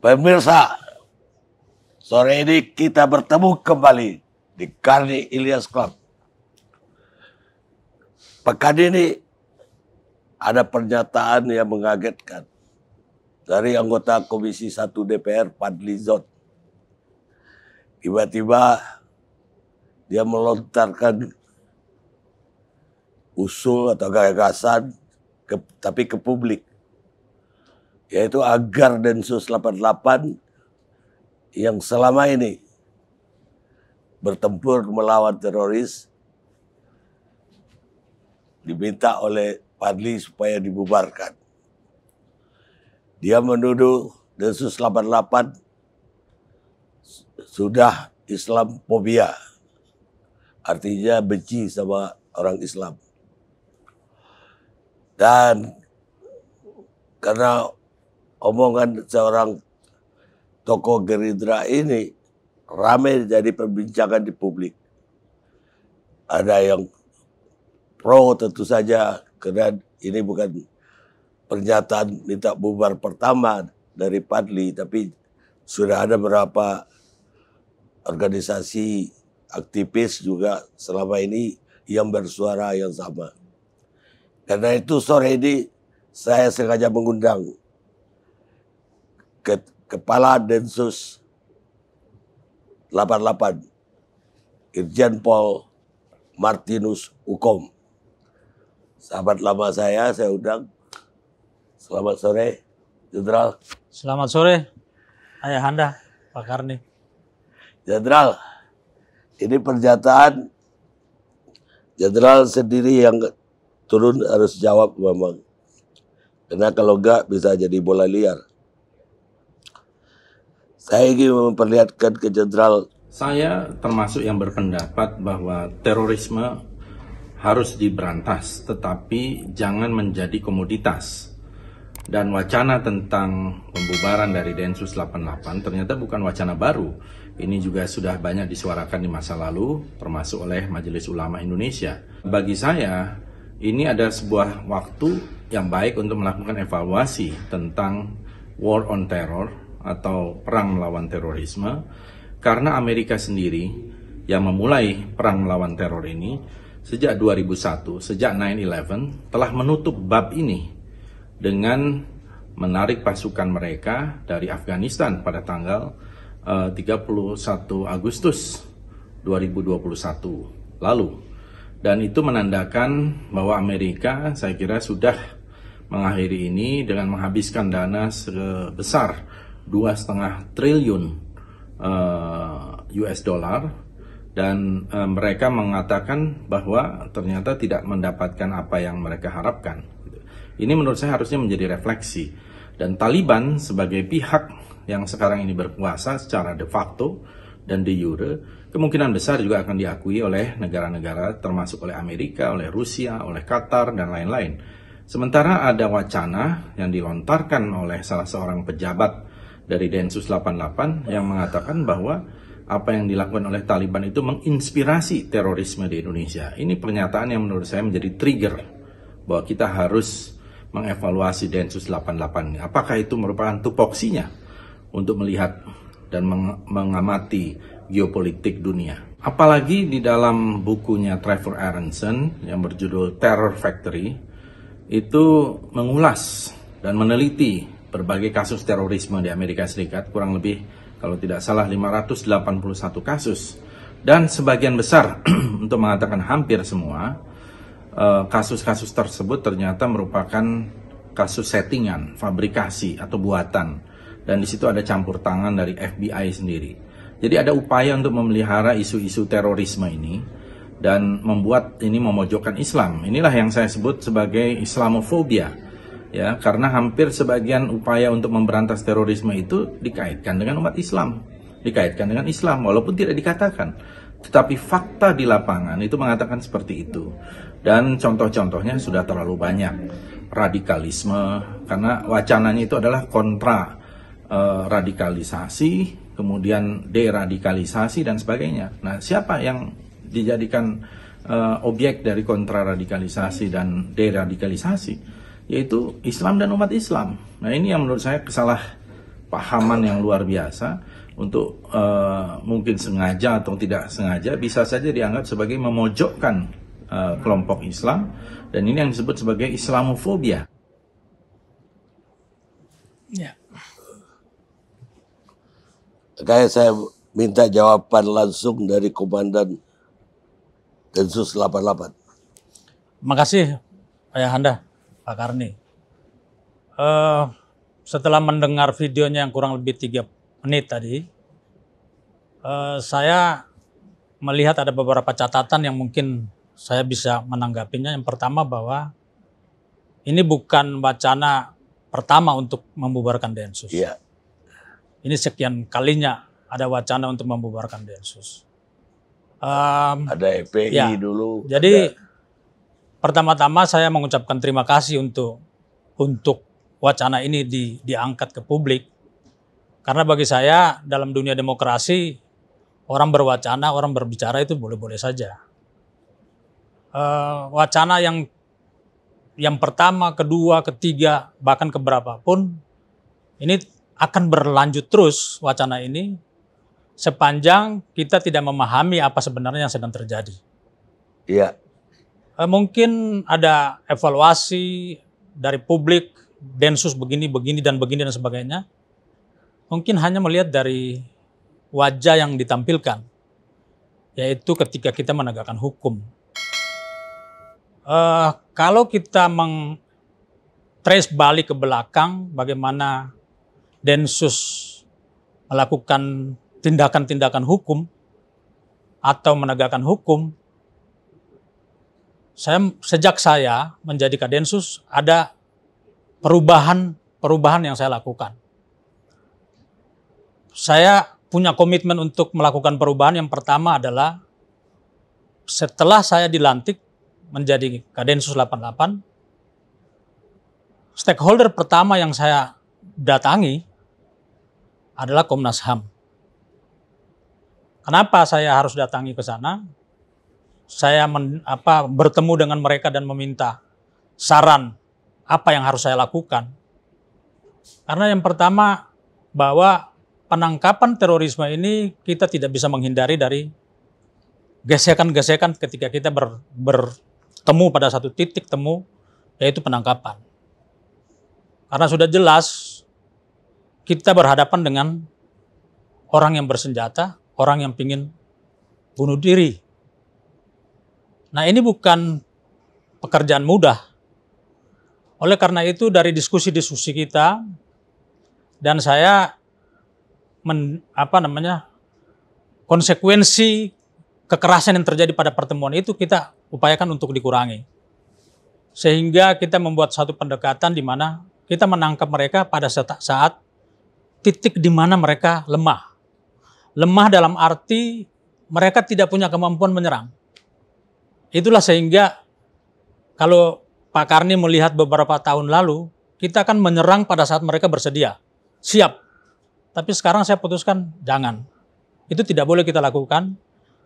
Pemirsa, sore ini kita bertemu kembali di Karni Ilyas Club. Pekan ini ada pernyataan yang mengagetkan dari anggota Komisi 1 DPR Fadly Zon. Tiba-tiba dia melontarkan usul atau gagasan tapi ke publik, yaitu agar Densus 88 yang selama ini bertempur melawan teroris diminta oleh Fadly supaya dibubarkan. Dia menuduh Densus 88 sudah Islamfobia, artinya benci sama orang Islam. Dan karena omongan seorang tokoh Gerindra ini ramai jadi perbincangan di publik. Ada yang pro tentu saja, karena ini bukan pernyataan minta bubar pertama dari Fadly, tapi sudah ada beberapa organisasi aktivis juga selama ini yang bersuara yang sama. Karena itu sore ini saya sengaja mengundang Kepala Densus 88, Irjen Pol Martinus Ukom. Sahabat lama saya undang. Selamat sore, Jenderal. Selamat sore, Ayahanda, Pak Karni. Jenderal, ini pernyataan Jenderal sendiri yang turun harus jawab memang. Karena kalau enggak bisa jadi bola liar. Saya ingin memperlihatkan ke Jenderal. Saya termasuk yang berpendapat bahwa terorisme harus diberantas, tetapi jangan menjadi komoditas. Dan wacana tentang pembubaran dari Densus 88 ternyata bukan wacana baru. Ini juga sudah banyak disuarakan di masa lalu, termasuk oleh Majelis Ulama Indonesia. Bagi saya, ini ada sebuah waktu yang baik untuk melakukan evaluasi tentang war on terror atau perang melawan terorisme, karena Amerika sendiri yang memulai perang melawan teror ini sejak 2001, sejak 9/11 telah menutup bab ini dengan menarik pasukan mereka dari Afghanistan pada tanggal 31 Agustus 2021 lalu. Dan itu menandakan bahwa Amerika, saya kira, sudah mengakhiri ini dengan menghabiskan dana sebesar 2,5 triliun US dollar, dan mereka mengatakan bahwa ternyata tidak mendapatkan apa yang mereka harapkan. Ini menurut saya harusnya menjadi refleksi. Dan Taliban sebagai pihak yang sekarang ini berkuasa secara de facto dan de jure, kemungkinan besar juga akan diakui oleh negara-negara termasuk oleh Amerika, oleh Rusia, oleh Qatar, dan lain-lain. Sementara ada wacana yang dilontarkan oleh salah seorang pejabat dari Densus 88 yang mengatakan bahwa apa yang dilakukan oleh Taliban itu menginspirasi terorisme di Indonesia. Ini pernyataan yang menurut saya menjadi trigger bahwa kita harus mengevaluasi Densus 88. Apakah itu merupakan tupoksinya untuk melihat dan mengamati geopolitik dunia. Apalagi di dalam bukunya Trevor Aronson yang berjudul Terror Factory, itu mengulas dan meneliti berbagai kasus terorisme di Amerika Serikat, kurang lebih kalau tidak salah 581 kasus. Dan sebagian besar, untuk mengatakan hampir semua, kasus-kasus tersebut ternyata merupakan kasus settingan, fabrikasi atau buatan. Dan di situ ada campur tangan dari FBI sendiri. Jadi ada upaya untuk memelihara isu-isu terorisme ini dan membuat ini memojokkan Islam. Inilah yang saya sebut sebagai Islamofobia. Ya, karena hampir sebagian upaya untuk memberantas terorisme itu dikaitkan dengan umat Islam, dikaitkan dengan Islam walaupun tidak dikatakan. Tetapi fakta di lapangan itu mengatakan seperti itu. Dan contoh-contohnya sudah terlalu banyak. Radikalisme, karena wacananya itu adalah kontra radikalisasi, kemudian deradikalisasi dan sebagainya. Nah, siapa yang dijadikan objek dari kontraradikalisasi dan deradikalisasi? Yaitu Islam dan umat Islam. Nah, ini yang menurut saya kepahaman yang luar biasa untuk mungkin sengaja atau tidak sengaja bisa saja dianggap sebagai memojokkan kelompok Islam, dan ini yang disebut sebagai Islamofobia. Ya. Kayak saya minta jawaban langsung dari Komandan Densus 88. Makasih Pak Ayahanda, Pak Karni. Setelah mendengar videonya yang kurang lebih 3 menit tadi, saya melihat ada beberapa catatan yang mungkin saya bisa menanggapinya. Yang pertama bahwa ini bukan wacana pertama untuk membubarkan Densus. Iya. Ini sekian kalinya ada wacana untuk membubarkan Densus. Ada EPI ya, dulu. Jadi pertama-tama saya mengucapkan terima kasih untuk wacana ini diangkat ke publik. Karena bagi saya dalam dunia demokrasi, orang berwacana, orang berbicara itu boleh-boleh saja. Wacana yang pertama, kedua, ketiga, bahkan keberapa pun, ini akan berlanjut terus wacana ini sepanjang kita tidak memahami apa sebenarnya yang sedang terjadi. Iya. Mungkin ada evaluasi dari publik, Densus begini dan sebagainya. Mungkin hanya melihat dari wajah yang ditampilkan, yaitu ketika kita menegakkan hukum. Kalau kita trace balik ke belakang bagaimana Densus melakukan tindakan-tindakan hukum atau menegakkan hukum, sejak saya menjadi Kadensus ada perubahan yang saya lakukan. Saya punya komitmen untuk melakukan perubahan. Yang pertama adalah setelah saya dilantik menjadi Kadensus 88, stakeholder pertama yang saya datangi adalah Komnas HAM. Kenapa saya harus datangi ke sana? Saya bertemu dengan mereka dan meminta saran apa yang harus saya lakukan. Karena yang pertama, bahwa penangkapan terorisme ini kita tidak bisa menghindari dari gesekan-gesekan ketika kita bertemu pada satu titik temu, yaitu penangkapan. Karena sudah jelas kita berhadapan dengan orang yang bersenjata, orang yang ingin bunuh diri. Nah, ini bukan pekerjaan mudah. Oleh karena itu dari diskusi-diskusi kita, dan saya konsekuensi kekerasan yang terjadi pada pertemuan itu kita upayakan untuk dikurangi. Sehingga kita membuat satu pendekatan di mana kita menangkap mereka pada saat titik di mana mereka lemah. Lemah dalam arti mereka tidak punya kemampuan menyerang. Itulah sehingga kalau Pak Karni melihat beberapa tahun lalu, kita akan menyerang pada saat mereka bersedia, siap. Tapi sekarang saya putuskan jangan. Itu tidak boleh kita lakukan,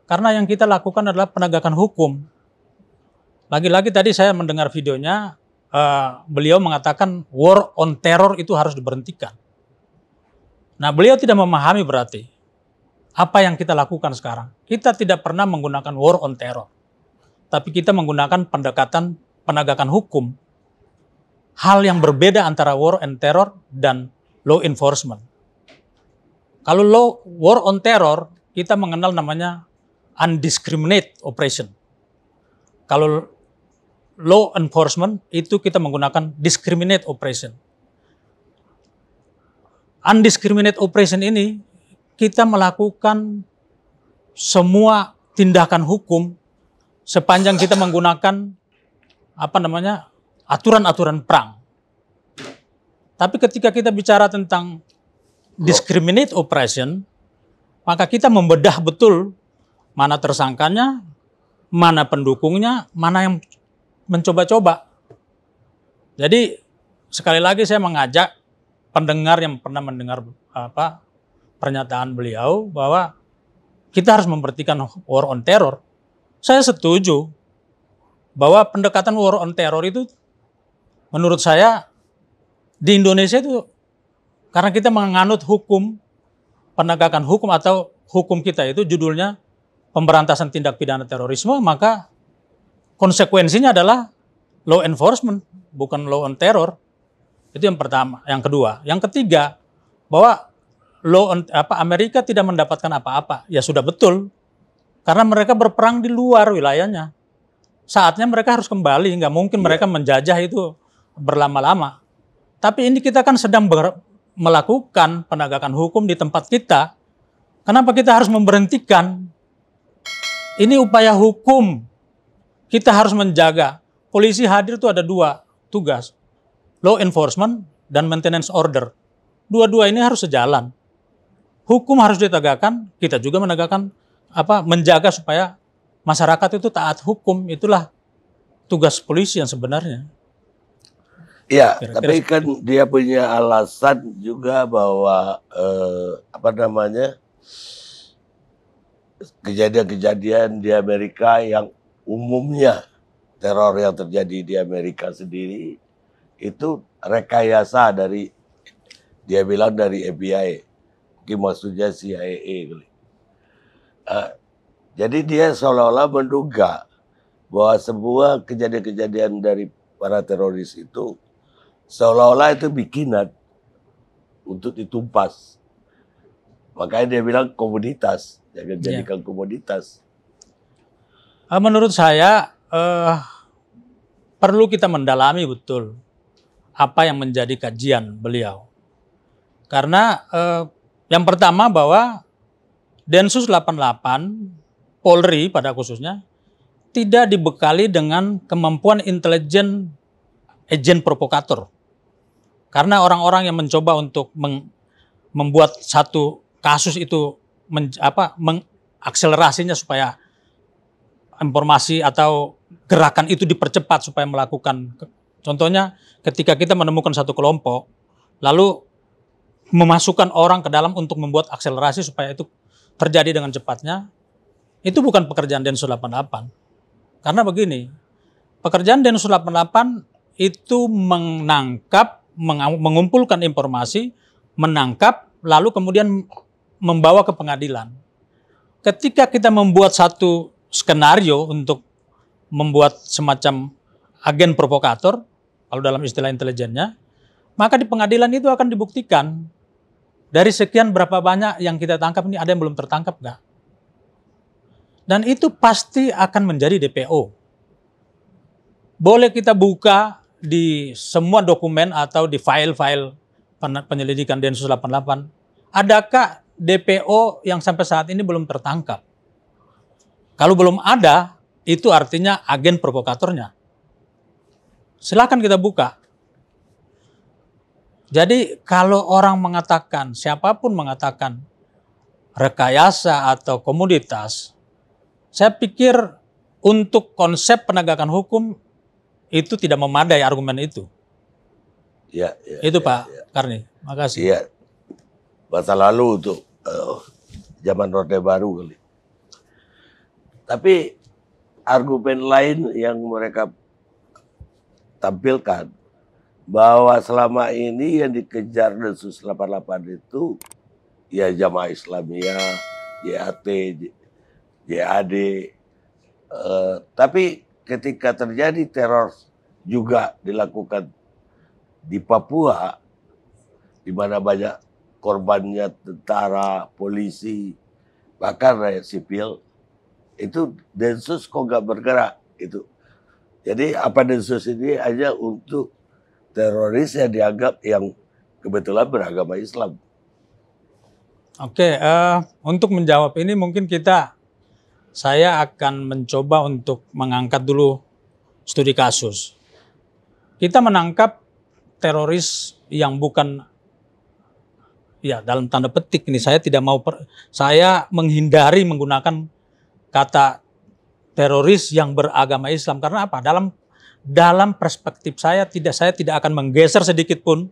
karena yang kita lakukan adalah penegakan hukum. Lagi-lagi tadi saya mendengar videonya, beliau mengatakan war on terror itu harus diberhentikan. Nah, beliau tidak memahami berarti apa yang kita lakukan sekarang. Kita tidak pernah menggunakan war on terror, tapi kita menggunakan pendekatan penegakan hukum. Hal yang berbeda antara war on terror dan law enforcement. Kalau war on terror, kita mengenal namanya undiscriminate operation. Kalau law enforcement, itu kita menggunakan discriminate operation. Undiscriminate operation ini, kita melakukan semua tindakan hukum sepanjang kita menggunakan aturan-aturan perang. Tapi ketika kita bicara tentang discriminate operation, maka kita membedah betul mana tersangkanya, mana pendukungnya, mana yang mencoba-coba. Jadi sekali lagi saya mengajak pendengar yang pernah mendengar pernyataan beliau bahwa kita harus memperhatikan war on terror. Saya setuju bahwa pendekatan war on terror itu menurut saya di Indonesia itu Karena kita menganut hukum, penegakan hukum atau hukum kita itu judulnya pemberantasan tindak pidana terorisme, maka konsekuensinya adalah law enforcement, bukan law on terror. Itu yang pertama. Yang kedua. Yang ketiga, bahwa Amerika tidak mendapatkan apa-apa. Ya sudah betul. Karena mereka berperang di luar wilayahnya. Saatnya mereka harus kembali. Nggak mungkin mereka menjajah itu berlama-lama. Tapi ini kita kan sedang melakukan penegakan hukum di tempat kita. Kenapa kita harus memberhentikan? Ini upaya hukum. Kita harus menjaga. Polisi hadir itu ada 2 tugas. Law enforcement dan maintenance order. Dua-dua ini harus sejalan. Hukum harus ditegakkan, kita juga menjaga supaya masyarakat itu taat hukum. Itulah tugas polisi yang sebenarnya. Iya, tapi kan dia punya alasan juga bahwa kejadian-kejadian di Amerika yang umumnya teror yang terjadi di Amerika sendiri itu rekayasa dari, dia bilang dari FBI, mungkin maksudnya CIA. Jadi dia seolah-olah menduga bahwa semua kejadian-kejadian dari para teroris itu seolah-olah itu bikinan untuk ditumpas. Makanya dia bilang komoditas, jangan jadikan komoditas. Menurut saya perlu kita mendalami betul apa yang menjadi kajian beliau. Karena yang pertama bahwa Densus 88 Polri pada khususnya tidak dibekali dengan kemampuan intelijen agen provokator. Karena orang-orang yang mencoba untuk membuat satu kasus itu mengakselerasinya supaya informasi atau gerakan itu dipercepat supaya melakukan. Contohnya ketika kita menemukan satu kelompok, lalu memasukkan orang ke dalam untuk membuat akselerasi supaya itu terjadi dengan cepatnya, itu bukan pekerjaan Densus 88. Karena begini, pekerjaan Densus 88 itu menangkap, mengumpulkan informasi, menangkap, lalu kemudian membawa ke pengadilan. Ketika kita membuat satu skenario untuk membuat semacam agen provokator, kalau dalam istilah intelijennya, maka di pengadilan itu akan dibuktikan dari sekian berapa banyak yang kita tangkap ini ada yang belum tertangkap nggak? Dan itu pasti akan menjadi DPO. Boleh kita buka di semua dokumen atau di file-file penyelidikan Densus 88, adakah DPO yang sampai saat ini belum tertangkap? Kalau belum ada, itu artinya agen provokatornya. Silakan kita buka. Jadi kalau orang mengatakan, siapapun mengatakan rekayasa atau komoditas, saya pikir untuk konsep penegakan hukum itu tidak memadai argumen itu. Ya, itu Pak Karni, makasih. Iya, masa lalu untuk zaman Orde Baru kali. Tapi argumen lain yang mereka tampilkan bahwa selama ini yang dikejar Densus 88 itu ya Jamaah Islamiyah, JAT, JAD. Tapi ketika terjadi teror juga dilakukan di Papua, di mana banyak korbannya tentara, polisi, bahkan rakyat sipil, itu Densus kok nggak bergerak itu. Jadi apa Densus ini hanya untuk teroris yang dianggap yang kebetulan beragama Islam. Oke, untuk menjawab ini mungkin saya akan mencoba untuk mengangkat dulu studi kasus. Kita menangkap teroris yang bukan, ya dalam tanda petik ini saya tidak mau, saya menghindari menggunakan kata teroris yang beragama Islam. Karena apa? Dalam perspektif saya tidak akan menggeser sedikit pun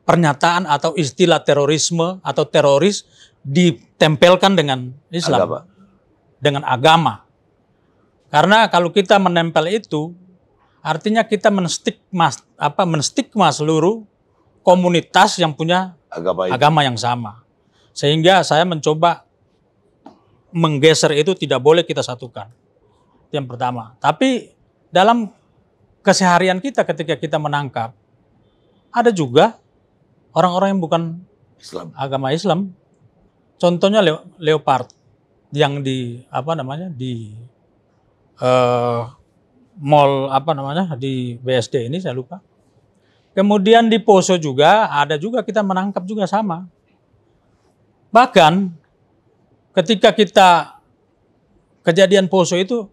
pernyataan atau istilah terorisme atau teroris ditempelkan dengan Islam, dengan agama. Karena kalau kita menempel itu, artinya kita menstigma seluruh komunitas yang punya agama itu. agama yang sama. Sehingga saya mencoba menggeser itu, tidak boleh kita satukan. Itu yang pertama. Tapi dalam keseharian kita ketika kita menangkap, ada juga orang-orang yang bukan Islam. agama Islam. Contohnya Leopard yang di mall di BSD ini, saya lupa. Kemudian di Poso juga ada juga, kita menangkap juga sama. Bahkan ketika kita kejadian Poso itu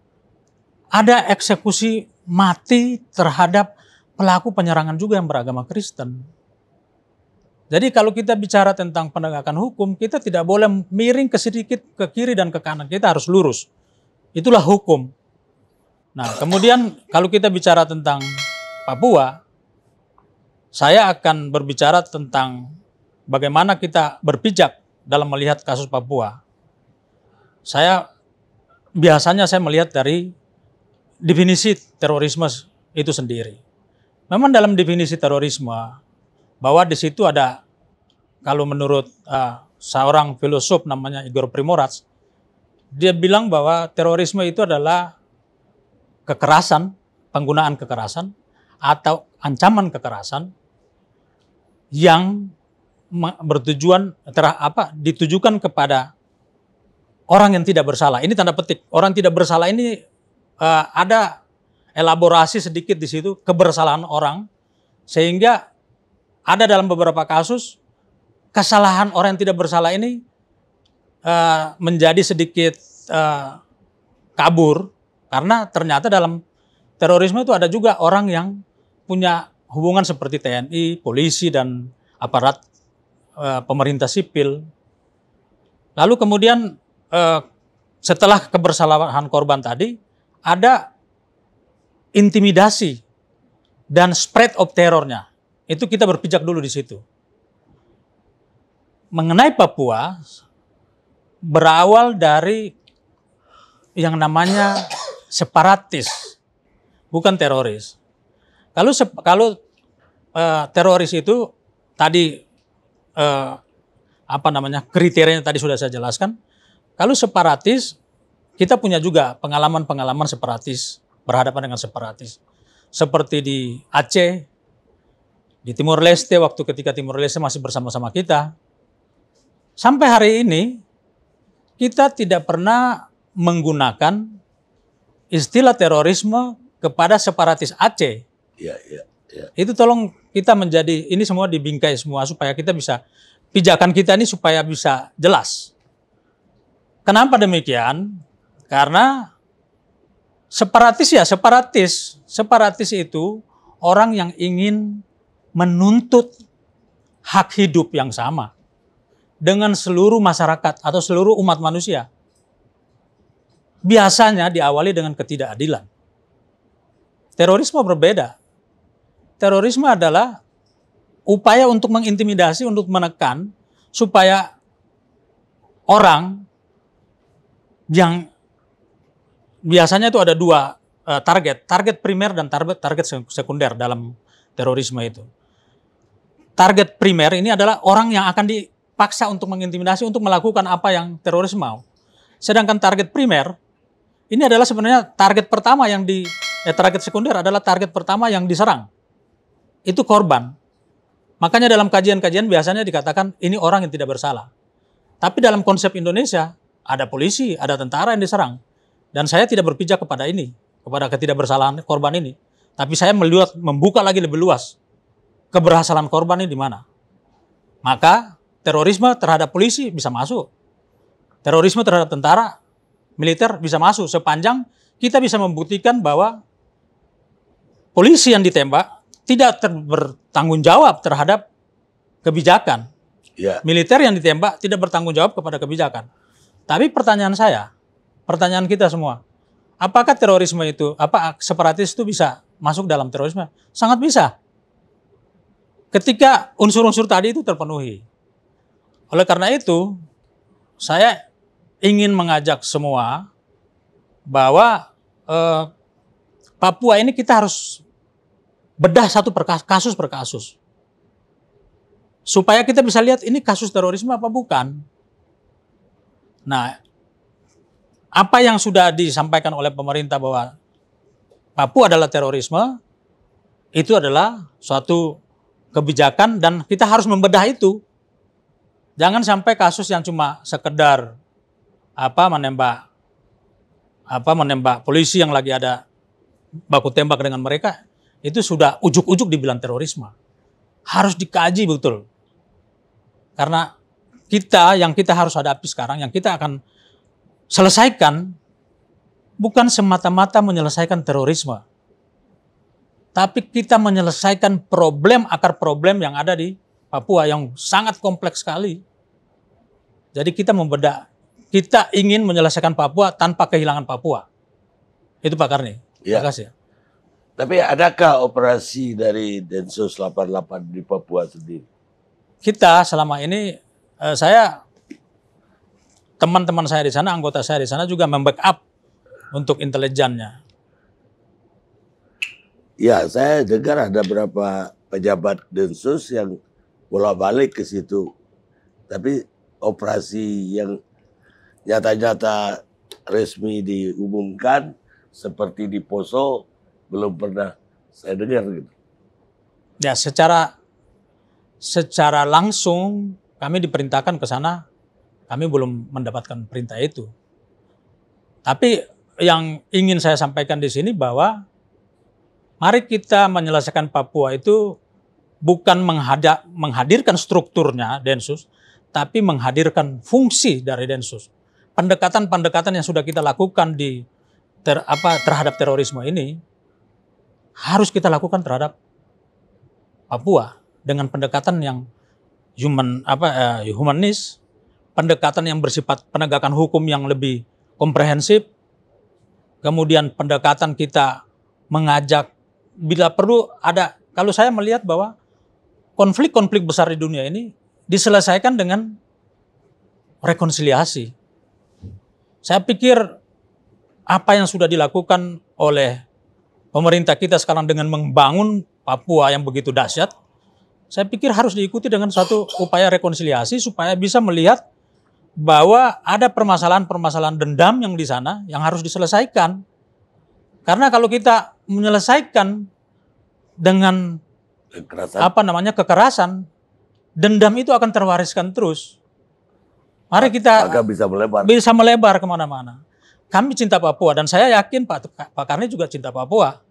ada eksekusi mati terhadap pelaku penyerangan juga yang beragama Kristen. Jadi kalau kita bicara tentang penegakan hukum, kita tidak boleh miring ke sedikit ke kiri dan ke kanan, kita harus lurus. Itulah hukum. Nah, kemudian kalau kita bicara tentang Papua, saya akan berbicara tentang bagaimana kita berpijak dalam melihat kasus Papua. Biasanya saya melihat dari definisi terorisme itu sendiri. Memang dalam definisi terorisme, bahwa di situ ada, kalau menurut seorang filosof namanya Igor Primorac, dia bilang bahwa terorisme itu adalah kekerasan, penggunaan kekerasan atau ancaman kekerasan yang ditujukan kepada orang yang tidak bersalah. Ini tanda petik. Orang tidak bersalah ini ada elaborasi sedikit di situ, kebersalahan orang, sehingga ada dalam beberapa kasus kesalahan orang yang tidak bersalah ini menjadi sedikit kabur, karena ternyata dalam terorisme itu ada juga orang yang punya hubungan seperti TNI, polisi, dan aparat pemerintah sipil. Lalu kemudian setelah kebersalahan korban tadi, ada intimidasi dan spread of terornya. Itu kita berpijak dulu di situ. Mengenai Papua, berawal dari yang namanya separatis, bukan teroris. Kalau teroris itu tadi kriterianya tadi sudah saya jelaskan. Kalau separatis, kita punya juga pengalaman-pengalaman separatis, berhadapan dengan separatis. Seperti di Aceh, di Timor Leste, waktu ketika Timor Leste masih bersama-sama kita. Sampai hari ini, kita tidak pernah menggunakan istilah terorisme kepada separatis Aceh. Ya. Itu tolong kita ini semua dibingkai semua, supaya kita bisa, pijakan kita ini supaya bisa jelas. Kenapa demikian? Karena separatis itu orang yang ingin menuntut hak hidup yang sama dengan seluruh masyarakat atau seluruh umat manusia. Biasanya diawali dengan ketidakadilan. Terorisme berbeda. Terorisme adalah upaya untuk mengintimidasi, untuk menekan, supaya orang yang biasanya itu ada dua target primer dan target sekunder dalam terorisme itu. Target primer ini adalah orang yang akan dipaksa untuk mengintimidasi untuk melakukan apa yang teroris mau. Sedangkan target primer ini adalah sebenarnya target pertama target sekunder adalah target pertama yang diserang. Itu korban. Makanya dalam kajian-kajian biasanya dikatakan ini orang yang tidak bersalah. Tapi dalam konsep Indonesia, ada polisi, ada tentara yang diserang. Dan saya tidak berpijak kepada ketidakbersalahan korban ini. Tapi saya membuka lagi lebih luas. Keberhasilan korban ini di mana. Maka terorisme terhadap polisi bisa masuk. Terorisme terhadap tentara, militer bisa masuk. Sepanjang kita bisa membuktikan bahwa polisi yang ditembak tidak bertanggung jawab terhadap kebijakan. Ya. Militer yang ditembak tidak bertanggung jawab kepada kebijakan. Tapi pertanyaan kita semua, apakah terorisme itu, separatis itu bisa masuk dalam terorisme? Sangat bisa. Ketika unsur-unsur tadi itu terpenuhi. Oleh karena itu, saya ingin mengajak semua bahwa Papua ini kita harus bedah kasus per kasus. supaya kita bisa lihat ini kasus terorisme apa bukan. Nah, apa yang sudah disampaikan oleh pemerintah bahwa Papua adalah terorisme, itu adalah suatu kebijakan dan kita harus membedah itu. Jangan sampai kasus yang cuma sekedar menembak polisi yang lagi ada baku tembak dengan mereka, itu sudah ujuk-ujuk dibilang terorisme. Harus dikaji betul. Karena yang kita harus hadapi sekarang, yang kita akan selesaikan, bukan semata-mata menyelesaikan terorisme. Tapi kita menyelesaikan akar problem yang ada di Papua yang sangat kompleks sekali. Jadi kita membedah, kita ingin menyelesaikan Papua tanpa kehilangan Papua. Itu Pak Karni. Ya. Terima kasih. Tapi adakah operasi dari Densus 88 di Papua sendiri? Kita selama ini, teman-teman saya di sana, anggota saya di sana juga membackup untuk intelijennya. Ya, saya dengar ada beberapa pejabat Densus yang bolak-balik ke situ. Tapi operasi yang nyata-nyata resmi diumumkan seperti di Poso belum pernah saya dengar gitu. Ya, secara langsung kami diperintahkan ke sana, kami belum mendapatkan perintah itu. Tapi yang ingin saya sampaikan di sini bahwa mari kita menyelesaikan Papua itu bukan menghadirkan strukturnya Densus, tapi menghadirkan fungsi dari Densus. Pendekatan-pendekatan yang sudah kita lakukan terhadap terorisme ini harus kita lakukan terhadap Papua dengan pendekatan yang humanis, pendekatan yang bersifat penegakan hukum yang lebih komprehensif, kemudian pendekatan kita mengajak bila perlu ada. Kalau saya melihat bahwa konflik-konflik besar di dunia ini diselesaikan dengan rekonsiliasi. Saya pikir apa yang sudah dilakukan oleh pemerintah kita sekarang dengan membangun Papua yang begitu dahsyat, saya pikir harus diikuti dengan suatu upaya rekonsiliasi supaya bisa melihat bahwa ada permasalahan-permasalahan dendam yang di sana yang harus diselesaikan. Karena kalau kita menyelesaikan dengan kekerasan, dendam itu akan terwariskan terus. Mari kita bisa melebar kemana-mana. Kami cinta Papua dan saya yakin Pak Karni juga cinta Papua.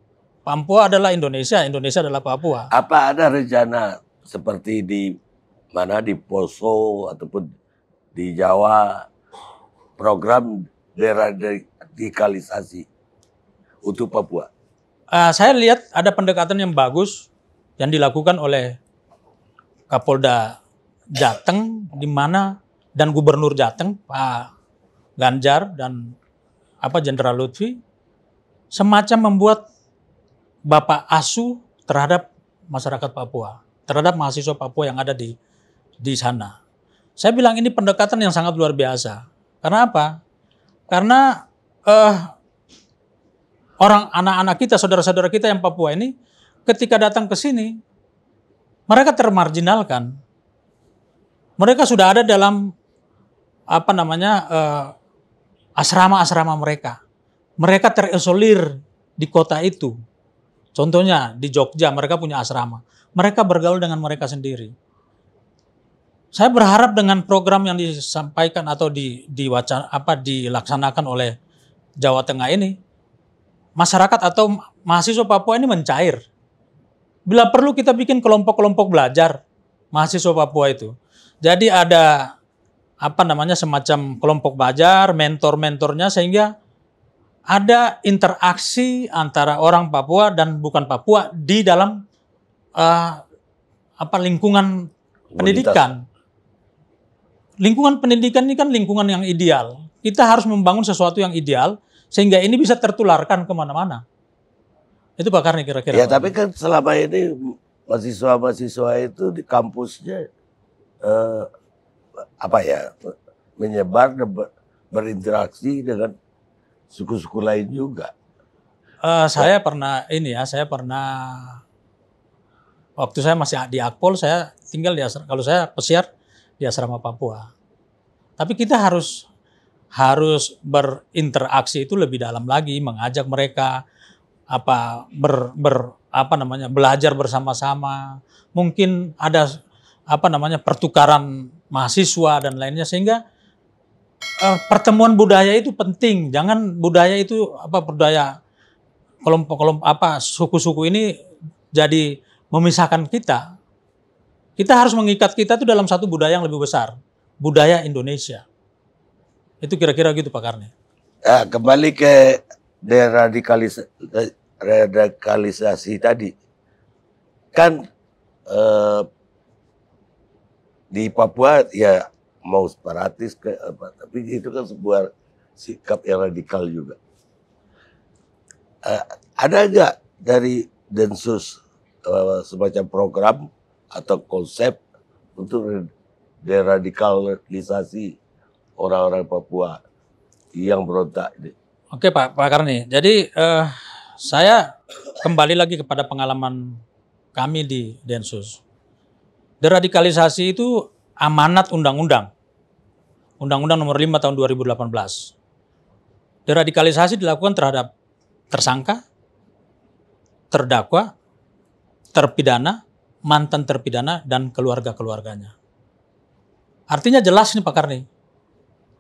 Papua adalah Indonesia, Indonesia adalah Papua. Apa ada rencana seperti di Poso ataupun di Jawa program deradikalisasi untuk Papua? Saya lihat ada pendekatan yang bagus yang dilakukan oleh Kapolda Jateng dan Gubernur Jateng Pak Ganjar dan Jenderal Lutfi semacam membuat Bapak Asuh terhadap masyarakat Papua, terhadap mahasiswa Papua yang ada di sana. Saya bilang ini pendekatan yang sangat luar biasa. Karena apa? Karena anak-anak kita, saudara-saudara kita yang Papua ini ketika datang ke sini mereka termarginalkan. Mereka sudah ada dalam asrama-asrama mereka. Mereka terisolir di kota itu. Contohnya di Jogja mereka punya asrama. Mereka bergaul dengan mereka sendiri. Saya berharap dengan program yang disampaikan atau dilaksanakan oleh Jawa Tengah ini, masyarakat atau mahasiswa Papua ini mencair. Bila perlu kita bikin kelompok-kelompok belajar mahasiswa Papua itu. Jadi ada semacam kelompok belajar, mentor-mentornya sehingga ada interaksi antara orang Papua dan bukan Papua di dalam lingkungan pendidikan. Lingkungan pendidikan ini kan lingkungan yang ideal. Kita harus membangun sesuatu yang ideal sehingga ini bisa tertularkan kemana-mana. Itu Pak Karni kira-kira. Ya, tapi kan selama ini mahasiswa-mahasiswa itu di kampusnya menyebar dan berinteraksi dengan suku-suku lain juga. Saya pernah Waktu saya masih di Akpol, saya tinggal di asrama, kalau saya pesiar di asrama Papua. Tapi kita harus berinteraksi itu lebih dalam lagi, mengajak mereka belajar bersama-sama. Mungkin ada pertukaran mahasiswa dan lainnya, sehingga pertemuan budaya itu penting. Jangan budaya itu budaya kelompok-kelompok suku-suku ini jadi memisahkan kita. Kita harus mengikat kita itu dalam satu budaya yang lebih besar, budaya Indonesia. Itu kira-kira gitu Pak Karni. Kembali ke deradikalisasi tadi, kan di Papua ya mau separatis tapi itu kan sebuah sikap yang radikal juga. Ada nggak dari Densus semacam program atau konsep untuk deradikalisasi orang-orang Papua yang berontak ini? Oke Pak Karni, jadi saya kembali lagi kepada pengalaman kami di Densus. Deradikalisasi itu amanat undang-undang. Undang-Undang nomor 5 tahun 2018. Deradikalisasi dilakukan terhadap tersangka, terdakwa, terpidana, mantan terpidana, dan keluarga-keluarganya. Artinya jelas nih Pak Karni.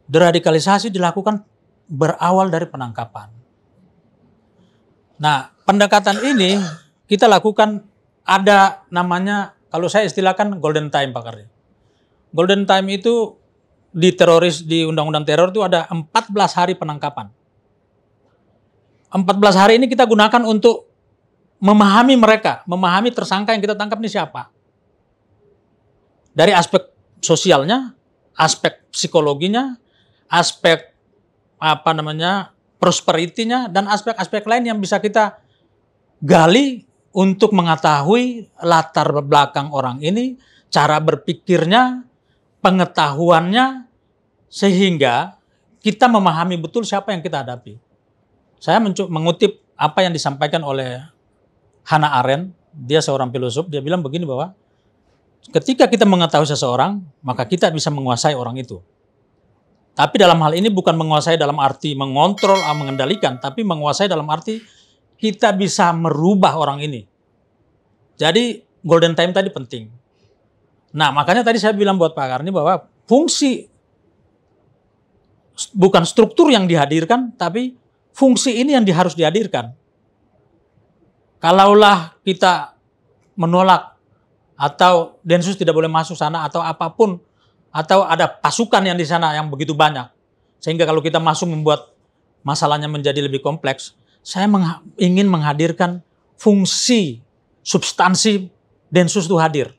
Deradikalisasi dilakukan berawal dari penangkapan. Nah, pendekatan ini kita lakukan ada namanya, kalau saya istilahkan golden time Pak Karni. Golden time itu di undang-undang teror itu ada 14 hari penangkapan. 14 hari ini kita gunakan untuk memahami mereka, memahami tersangka yang kita tangkap ini siapa. Dari aspek sosialnya, aspek psikologinya, aspek prosperity-nya, dan aspek-aspek lain yang bisa kita gali untuk mengetahui latar belakang orang ini, cara berpikirnya, pengetahuannya, sehingga kita memahami betul siapa yang kita hadapi. Saya mengutip apa yang disampaikan oleh Hannah Arendt, dia seorang filosof, dia bilang begini bahwa ketika kita mengetahui seseorang, maka kita bisa menguasai orang itu. Tapi dalam hal ini bukan menguasai dalam arti mengontrol atau mengendalikan, tapi menguasai dalam arti kita bisa merubah orang ini. Jadi golden time tadi penting. Nah, makanya tadi saya bilang buat Pak Karni bahwa fungsi bukan struktur yang dihadirkan, tapi fungsi ini yang harus dihadirkan. Kalaulah kita menolak atau Densus tidak boleh masuk sana atau apapun, atau ada pasukan yang di sana yang begitu banyak, sehingga kalau kita masuk membuat masalahnya menjadi lebih kompleks, saya ingin menghadirkan fungsi substansi Densus itu hadir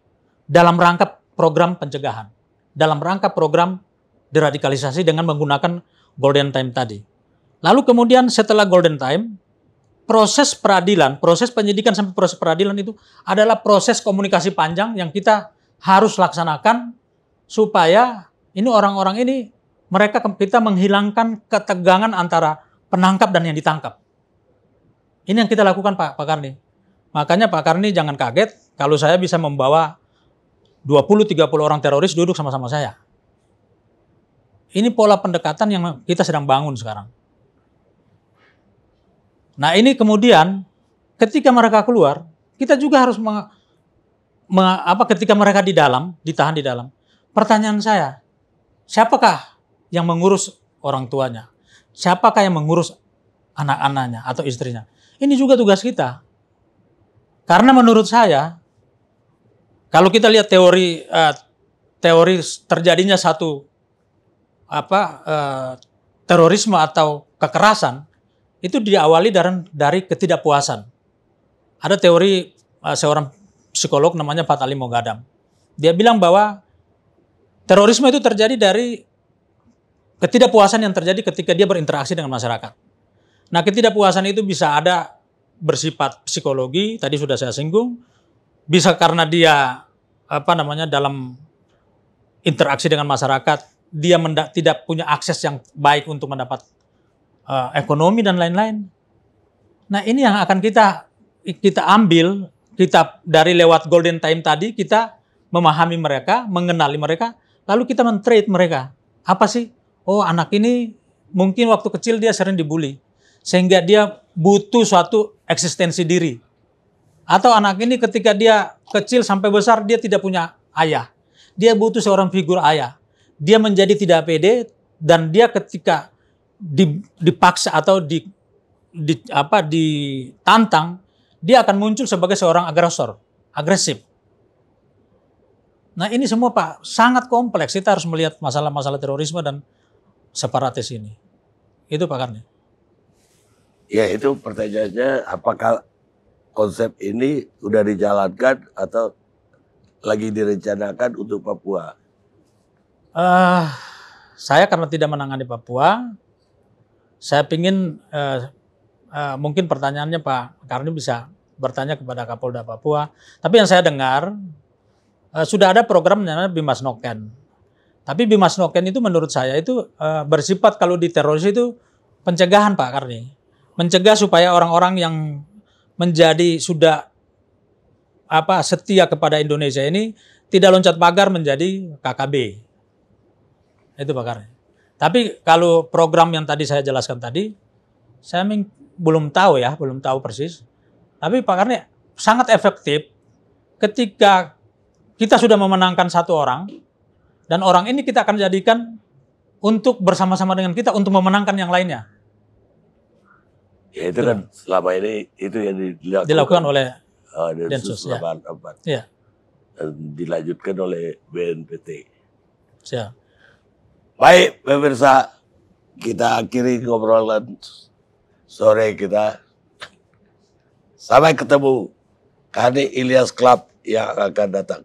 dalam rangka program pencegahan, dalam rangka program deradikalisasi dengan menggunakan golden time tadi. Lalu kemudian setelah golden time, proses peradilan, proses penyidikan sampai proses peradilan itu adalah proses komunikasi panjang yang kita harus laksanakan supaya ini orang-orang ini kita menghilangkan ketegangan antara penangkap dan yang ditangkap. Ini yang kita lakukan Pak Karni. Makanya Pak Karni jangan kaget kalau saya bisa membawa 20-30 orang teroris duduk sama-sama saya. Ini pola pendekatan yang kita sedang bangun sekarang. Nah ini kemudian ketika mereka keluar, kita juga harus ketika mereka ditahan di dalam. Pertanyaan saya, siapakah yang mengurus orang tuanya? Siapakah yang mengurus anak-anaknya atau istrinya? Ini juga tugas kita. Karena menurut saya, kalau kita lihat teori terjadinya satu terorisme atau kekerasan, itu diawali dari ketidakpuasan. Ada teori seorang psikolog namanya Fatali Moghadam. Dia bilang bahwa terorisme itu terjadi dari ketidakpuasan yang terjadi ketika dia berinteraksi dengan masyarakat. Nah, ketidakpuasan itu bisa ada bersifat psikologi, tadi sudah saya singgung, bisa karena dia dalam interaksi dengan masyarakat, dia tidak punya akses yang baik untuk mendapat ekonomi dan lain-lain. Nah, ini yang akan kita ambil kita dari lewat golden time tadi, kita memahami mereka, mengenali mereka, lalu kita men-treat mereka. Apa sih? Oh, anak ini mungkin waktu kecil dia sering dibully, sehingga dia butuh suatu eksistensi diri. Atau anak ini ketika dia kecil sampai besar, dia tidak punya ayah. Dia butuh seorang figur ayah. Dia menjadi tidak pede, dan dia ketika dipaksa atau ditantang, dia akan muncul sebagai seorang agresif. Nah ini semua Pak, sangat kompleks. Kita harus melihat masalah-masalah terorisme dan separatis ini. Itu Pak Karni. Ya itu pertanyaannya, apakah konsep ini sudah dijalankan atau lagi direncanakan untuk Papua? Saya karena tidak menangani Papua, saya ingin mungkin pertanyaannya Pak Karni bisa bertanya kepada Kapolda Papua. Tapi yang saya dengar, sudah ada program namanya Bimas Noken. Tapi Bimas Noken itu menurut saya itu bersifat kalau di teroris itu pencegahan Pak Karni. Mencegah supaya orang-orang yang menjadi sudah setia kepada Indonesia ini tidak loncat pagar menjadi KKB. Itu Pak Karni. Tapi kalau program yang tadi saya jelaskan tadi, saya belum tahu persis. Tapi Pak Karni sangat efektif ketika kita sudah memenangkan satu orang, dan orang ini kita akan jadikan untuk bersama-sama dengan kita untuk memenangkan yang lainnya. Ya itu kan selama ini itu yang dilakukan oleh Densus 88. Ya. Dan dilanjutkan oleh BNPT. Siap. Baik pemirsa, kita akhiri ngobrolan sore kita. Sampai ketemu Karni Ilyas Club yang akan datang.